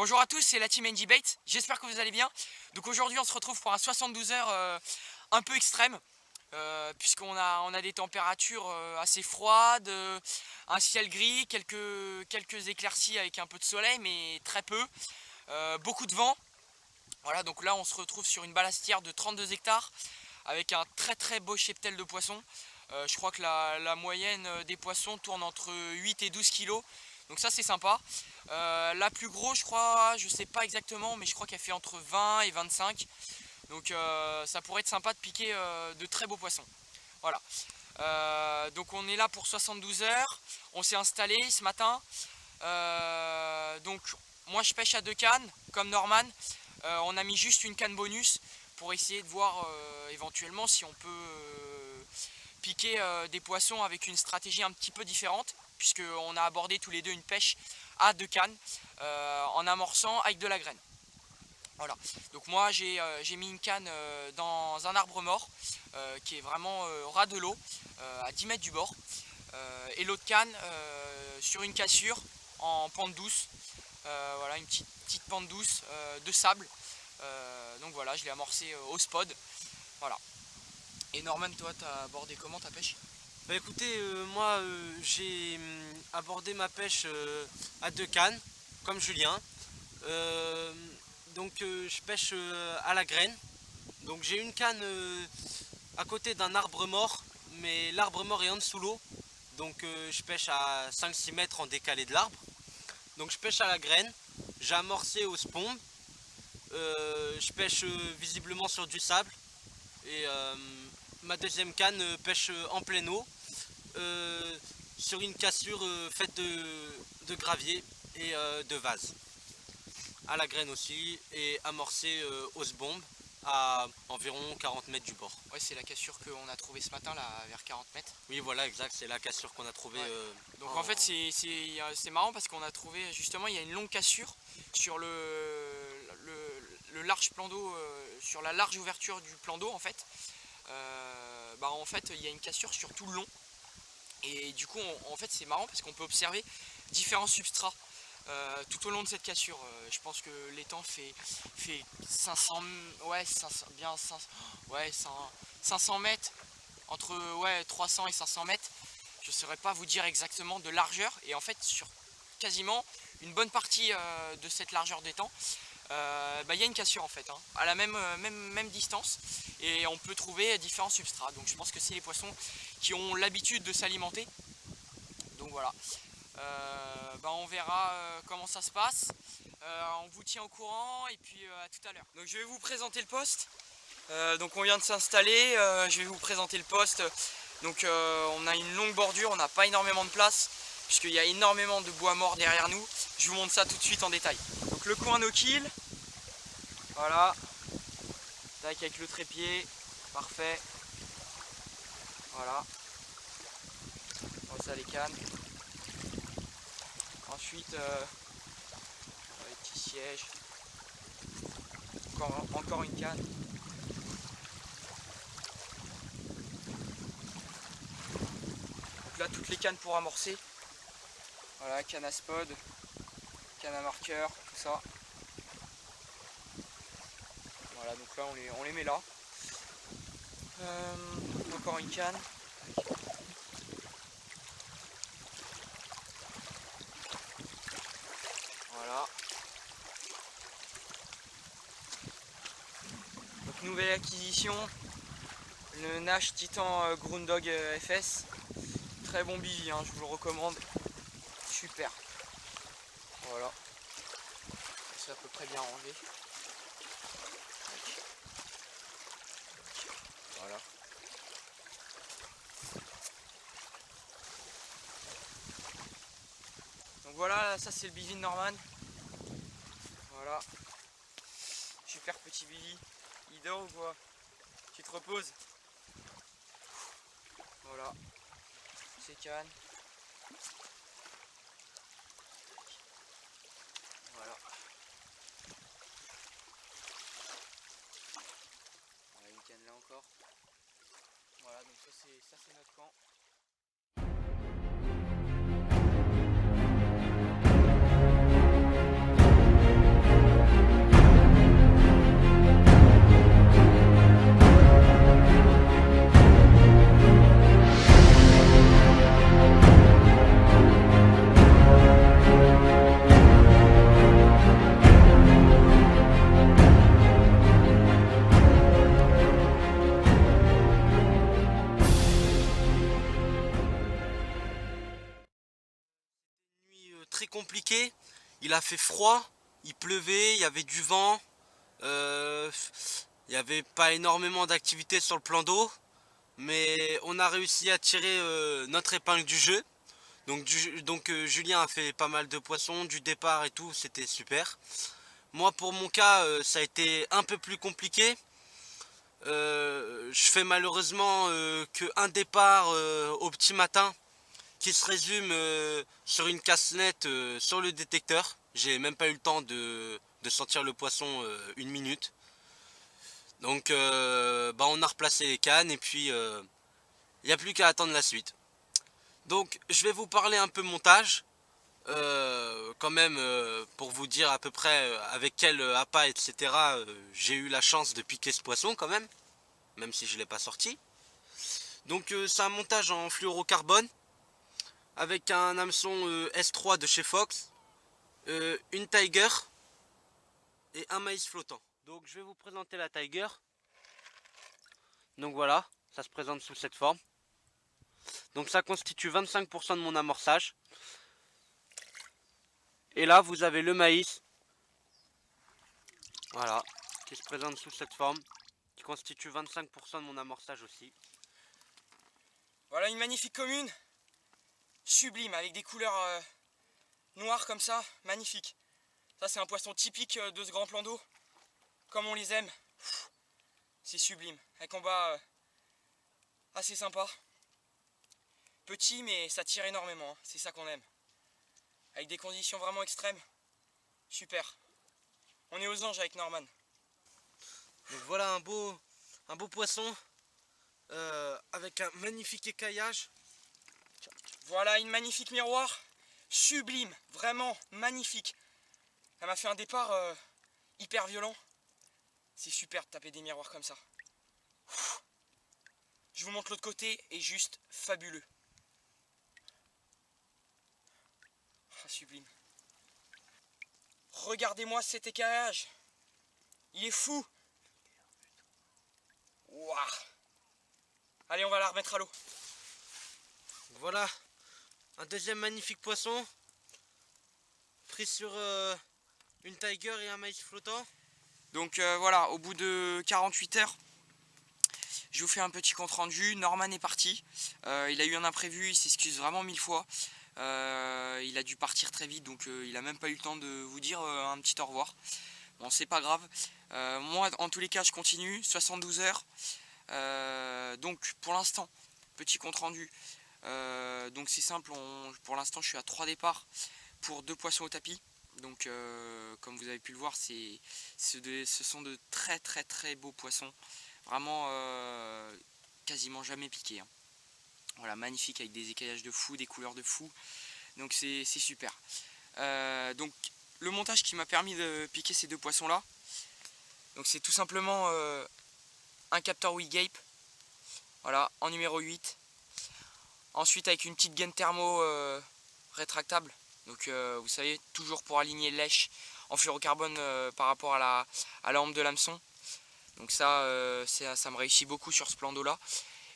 Bonjour à tous, c'est la team NG Bait, j'espère que vous allez bien. Donc aujourd'hui on se retrouve pour un 72 heures un peu extrême, puisqu'on a des températures assez froides, un ciel gris, quelques éclaircies avec un peu de soleil mais très peu, beaucoup de vent. Voilà, donc là on se retrouve sur une balastière de 32 hectares avec un très beau cheptel de poissons. Je crois que la moyenne des poissons tourne entre 8 et 12 kilos. Donc ça c'est sympa. La plus grosse je crois, je sais pas exactement, mais je crois qu'elle fait entre 20 et 25. Donc ça pourrait être sympa de piquer de très beaux poissons. Voilà. Donc on est là pour 72 heures. On s'est installé ce matin. Donc moi je pêche à 2 cannes comme Norman. On a mis juste une canne bonus pour essayer de voir éventuellement si on peut piquer des poissons avec une stratégie un petit peu différente, puisqu'on a abordé tous les deux une pêche à 2 cannes en amorçant avec de la graine. Voilà. Donc moi j'ai mis une canne dans un arbre mort qui est vraiment au ras de l'eau, à 10 mètres du bord, et l'autre canne sur une cassure en pente douce. Voilà, une petite pente douce de sable. Donc voilà, je l'ai amorcé au spod. Voilà. Et Norman, toi, t'as abordé comment ta pêche? Bah écoutez, moi j'ai abordé ma pêche à 2 cannes, comme Julien. Je pêche à la graine. Donc j'ai une canne à côté d'un arbre mort, mais l'arbre mort est en dessous l'eau. Donc je pêche à 5-6 mètres en décalé de l'arbre. Donc je pêche à la graine, j'ai amorcé au spomb. Je pêche visiblement sur du sable. Et ma deuxième canne pêche en pleine eau sur une cassure faite de gravier et de vase. À la graine aussi et amorcée au sbombe à environ 40 mètres du bord. Ouais, c'est la cassure qu'on a trouvée ce matin là, vers 40 mètres. Oui, voilà, exact, c'est la cassure qu'on a trouvée. Ouais. Donc en fait c'est marrant parce qu'on a trouvé justement, il y a une longue cassure sur le large plan d'eau, sur la large ouverture du plan d'eau en fait. En fait il y a une cassure sur tout le long et du coup en fait c'est marrant parce qu'on peut observer différents substrats tout au long de cette cassure. Je pense que l'étang fait 500, ouais, 500, bien 500, ouais, 500 mètres, entre 300 et 500 mètres. Je ne saurais pas vous dire exactement de largeur, et en fait sur quasiment une bonne partie de cette largeur d'étang, il y a une cassure en fait, hein, à la même distance, et on peut trouver différents substrats. Donc je pense que c'est les poissons qui ont l'habitude de s'alimenter. Donc voilà. On verra comment ça se passe. On vous tient au courant et puis à tout à l'heure. Donc je vais vous présenter le poste. Donc on vient de s'installer, je vais vous présenter le poste. Donc on a une longue bordure, on n'a pas énormément de place puisqu'il y a énormément de bois mort derrière nous. Je vous montre ça tout de suite en détail. Donc le coin no kill, voilà, avec le trépied, parfait. Voilà, ça les cannes. Ensuite, les petits sièges, encore une canne. Donc là, toutes les cannes pour amorcer. Voilà, canne à spod, canne à marqueur, tout ça. Voilà, donc là, on les met là. Encore une canne. Voilà. Donc nouvelle acquisition, le Nash Titan Groundhog FS. Très bon billy, hein, je vous le recommande. Super. Voilà. C'est à peu près bien rangé. Voilà. Donc voilà, ça c'est le billy de Norman. Voilà. Super petit billy. Il dort ou quoi? Tu te reposes? Voilà. C'est canne. Voilà. Voilà une canne là encore. Voilà, donc ça c'est notre camp. très compliqué. Il a fait froid, il pleuvait, il y avait du vent. Il n'y avait pas énormément d'activité sur le plan d'eau. Mais on a réussi à tirer notre épingle du jeu. Donc Julien a fait pas mal de poissons, du départ et tout, c'était super. Moi pour mon cas, ça a été un peu plus compliqué. Je fais malheureusement qu'un départ au petit matin qui se résume sur une casse nette sur le détecteur. J'ai même pas eu le temps de sentir le poisson une minute. Donc on a replacé les cannes et puis il n'y a plus qu'à attendre la suite. Donc je vais vous parler un peu montage. Quand même pour vous dire à peu près avec quel appât etc. J'ai eu la chance de piquer ce poisson quand même si je ne l'ai pas sorti. Donc c'est un montage en fluorocarbone avec un hameçon S3 de chez Fox, une Tiger et un maïs flottant. Donc je vais vous présenter la Tiger. Donc voilà, ça se présente sous cette forme. Donc ça constitue 25% de mon amorçage. Et là vous avez le maïs, voilà, qui se présente sous cette forme, qui constitue 25% de mon amorçage aussi. Voilà une magnifique commune, sublime, avec des couleurs noires comme ça, magnifique. Ça c'est un poisson typique de ce grand plan d'eau, comme on les aime. C'est sublime, un combat assez sympa. Petit mais ça tire énormément, hein. C'est ça qu'on aime. Avec des conditions vraiment extrêmes, super. On est aux anges avec Norman. Donc voilà un beau poisson avec un magnifique écaillage. Voilà une magnifique miroir, sublime, vraiment magnifique. Elle m'a fait un départ hyper violent. C'est super de taper des miroirs comme ça. Je vous montre l'autre côté, et juste fabuleux. Ah, sublime. Regardez-moi cet écaillage. Il est fou. Waouh. Allez, on va la remettre à l'eau. Voilà un deuxième magnifique poisson pris sur une Tiger et un maïs flottant. Donc voilà, au bout de 48 heures, je vous fais un petit compte rendu. Norman est parti. Il a eu un imprévu, il s'excuse vraiment 1000 fois. Il a dû partir très vite, donc il a même pas eu le temps de vous dire un petit au revoir. Bon, c'est pas grave. Moi, en tous les cas, je continue. 72 heures. Donc pour l'instant, petit compte rendu. Donc c'est simple, pour l'instant je suis à 3 départs pour 2 poissons au tapis. Donc comme vous avez pu le voir, ce sont de très très très beaux poissons. Vraiment quasiment jamais piqués, hein. Voilà, magnifique avec des écaillages de fou, des couleurs de fou. Donc c'est super. Donc le montage qui m'a permis de piquer ces 2 poissons là. Donc c'est tout simplement un capteur WeGape. Voilà, en numéro 8. Ensuite avec une petite gaine thermo rétractable. Donc vous savez, toujours pour aligner lèche en fluorocarbone par rapport à la hampe de l'hameçon. Donc ça me réussit beaucoup sur ce plan d'eau là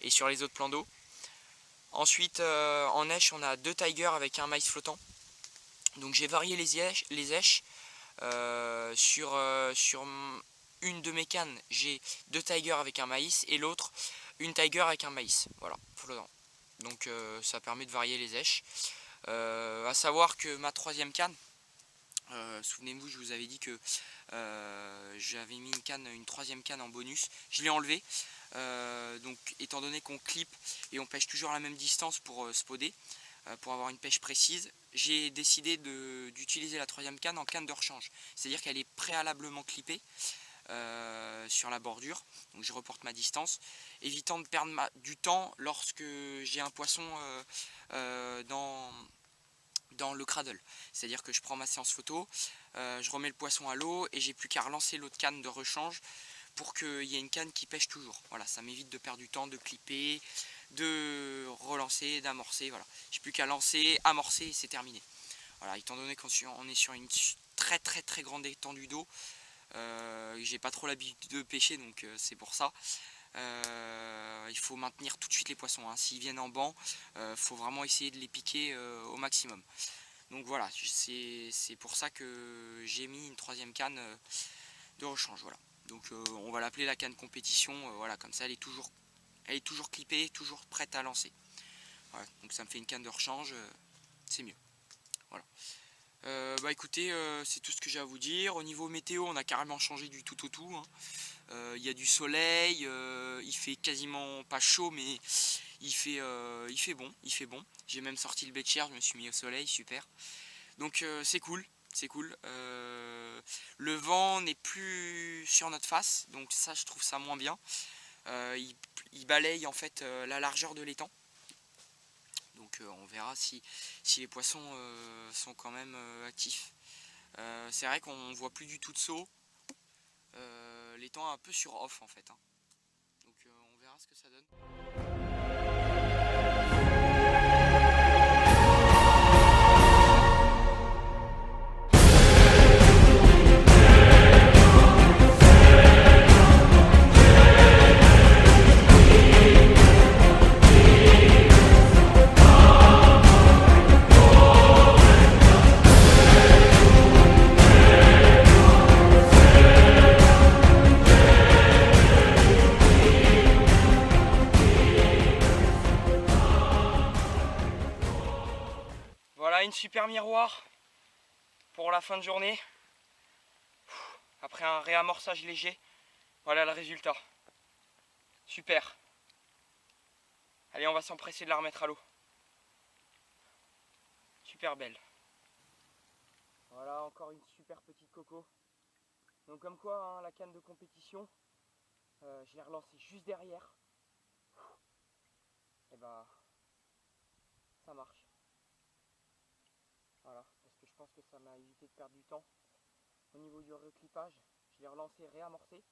et sur les autres plans d'eau. Ensuite en èche on a 2 Tiger avec un maïs flottant. Donc j'ai varié les èches. Sur une de mes cannes j'ai 2 Tiger avec un maïs et l'autre une Tiger avec un maïs. Voilà, flottant. Donc ça permet de varier les èches. À savoir que ma 3e canne, souvenez-vous, je vous avais dit que j'avais mis une 3e canne en bonus. Je l'ai enlevé. Donc étant donné qu'on clip et on pêche toujours à la même distance pour spoder, pour avoir une pêche précise, j'ai décidé d'utiliser la 3e canne en canne de rechange. C'est-à-dire qu'elle est préalablement clippée sur la bordure. Donc je reporte ma distance, évitant de perdre du temps lorsque j'ai un poisson dans le cradle. C'est-à-dire que je prends ma séance photo, je remets le poisson à l'eau et j'ai plus qu'à relancer l'autre canne de rechange pour qu'il y ait une canne qui pêche toujours. Voilà, ça m'évite de perdre du temps, de clipper, de relancer, d'amorcer. Voilà, j'ai plus qu'à lancer, amorcer et c'est terminé. Voilà, étant donné qu'on est sur une très très très grande étendue d'eau, j'ai pas trop l'habitude de pêcher, donc c'est pour ça. Il faut maintenir tout de suite les poissons, hein. S'ils viennent en banc, faut vraiment essayer de les piquer au maximum. Donc voilà, c'est pour ça que j'ai mis une troisième canne de rechange. Voilà. Donc on va l'appeler la canne compétition. Voilà, comme ça elle est toujours clippée, toujours prête à lancer. Voilà, donc ça me fait une canne de rechange, c'est mieux. Voilà. Bah écoutez, c'est tout ce que j'ai à vous dire. Au niveau météo, on a carrément changé du tout au tout. Il y a du soleil, il fait quasiment pas chaud, mais il fait bon. J'ai même sorti le bécher, je me suis mis au soleil, super. Donc c'est cool, c'est cool. Le vent n'est plus sur notre face, donc ça je trouve ça moins bien. Il balaye en fait la largeur de l'étang. Donc on verra si les poissons sont quand même actifs. C'est vrai qu'on voit plus du tout de saut. L'étang est un peu sur off en fait. Donc on verra ce que ça donne. Voilà une super miroir pour la fin de journée. Après un réamorçage léger, voilà le résultat. Super. Allez, on va s'empresser de la remettre à l'eau. Super belle. Voilà, encore une super petite coco. Donc comme quoi, la canne de compétition, je l'ai relancée juste derrière. Et bah, ça marche. Voilà, parce que je pense que ça m'a évité de perdre du temps. Au niveau du reclippage, je l'ai relancé, réamorcé,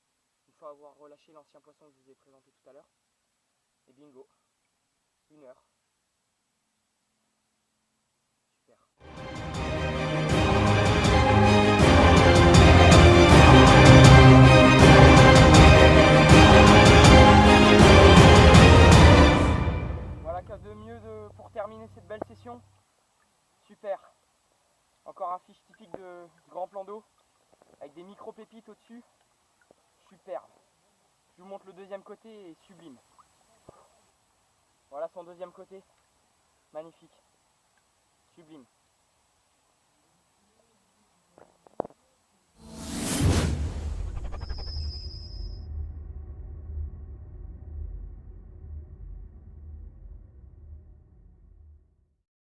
une fois avoir relâché l'ancien poisson que je vous ai présenté tout à l'heure. Et bingo, 1 heure. Super. Voilà quoi de mieux pour terminer cette belle session. Super. Encore un fiche typique de grand plan d'eau avec des micro pépites au-dessus. Superbe. Je vous montre le deuxième côté et sublime. Voilà son deuxième côté. Magnifique. Sublime.